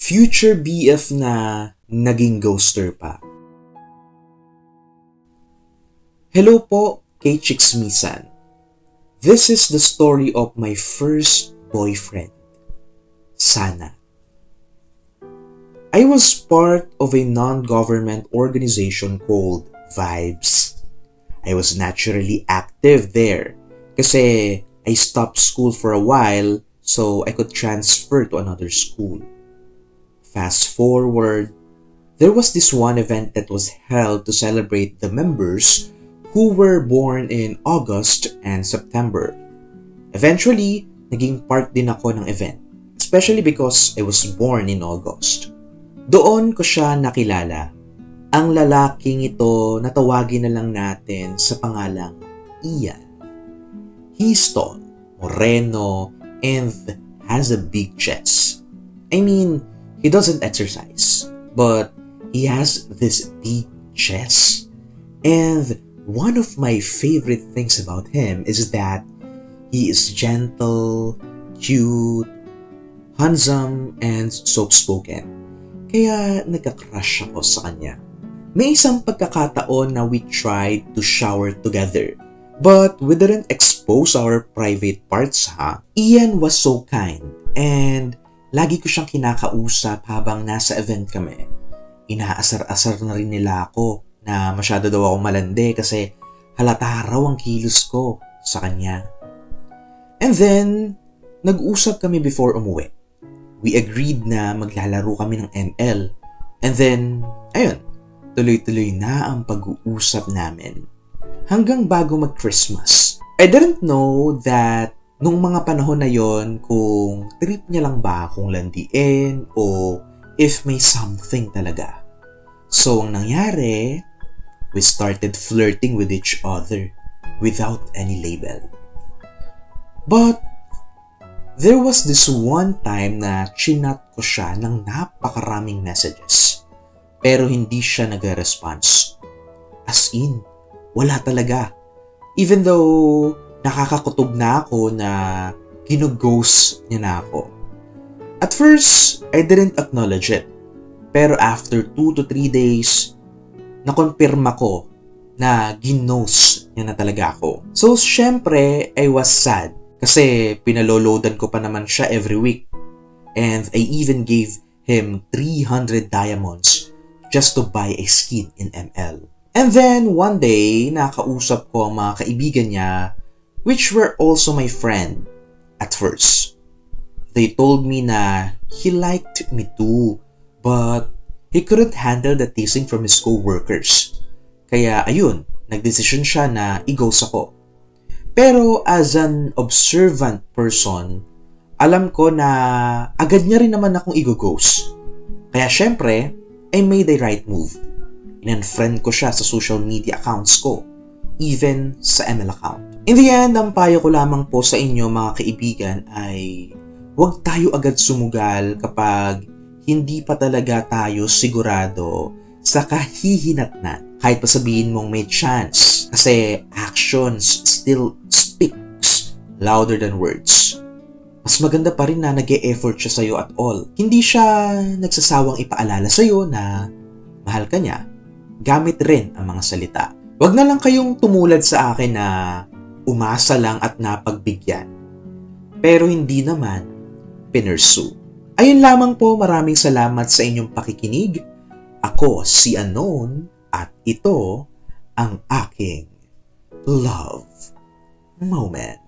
future BF na naging ghoster pa. Hello po kay Chixmisan. This is the story of my first boyfriend, Sana. I was part of a non-government organization called Vibes. I was naturally active there kasi I stopped school for a while so I could transfer to another school. Fast forward, there was this one event that was held to celebrate the members who were born in August and September. Eventually, naging part din ako ng event, especially because I was born in August. Doon ko siya nakilala. Ang lalaking ito natawagin na lang natin sa pangalang Ian. He's tall, moreno, and has a big chest. I mean, he doesn't exercise, but he has this big chest. And one of my favorite things about him is that he is gentle, cute, handsome, and soft-spoken. Kaya nagka-crush ako sa kanya. May isang pagkakataon na we tried to shower together, but we didn't expose our private parts ha. Ian was so kind, and lagi ko siyang kinakausap habang nasa event kami. Inaasar-asar na rin nila ako na masyado daw ako malandi kasi halata raw ang kilos ko sa kanya. And then, nag-usap kami before umuwi. We agreed na maglalaro kami ng ML. And then, ayun, tuloy-tuloy na ang pag-uusap namin. Hanggang bago mag-Christmas. I didn't know that nung mga panahon na yon kung trip niya lang ba akong landiin o if may something talaga. So, ang nangyari, we started flirting with each other without any label. But, there was this one time na chinat ko siya ng napakaraming messages. Pero hindi siya nag-response. As in, wala talaga. Even though nakakakutob na ako na gino-ghost niya na ako. At first, I didn't acknowledge it. Pero after 2 to 3 days, nakonfirma ko na ginost niya na talaga ako. So, syempre, I was sad. Kasi pinaloloadan ko pa naman siya every week. And I even gave him 300 diamonds just to buy a skin in ML. And then one day, nakausap ko ang mga kaibigan niya, which were also my friend at first. They told me na he liked me too, but he couldn't handle the teasing from his co-workers. Kaya ayun, nagdesisyon siya na i-ghost ako. Pero as an observant person, alam ko na agad niya rin naman akong i-ghost. Kaya syempre, I made the right move. In-unfriend ko siya sa social media accounts ko, even sa ML account. In the end, ang payo ko lamang po sa inyo mga kaibigan ay huwag tayo agad sumugal kapag hindi pa talaga tayo sigurado sa kahihinatnan. Kahit pa sabihin mong may chance kasi actions still speaks louder than words. Mas maganda pa rin na nag-e-effort siya sa'yo at all. Hindi siya nagsasawang ipaalala sa'yo na mahal ka niya. Gamit rin ang mga salita. Huwag na lang kayong tumulad sa akin na umasa lang at napagbigyan. Pero hindi naman pinursue. Ayun lamang po, maraming salamat sa inyong pakikinig. Ako si Anon at ito ang aking love moment.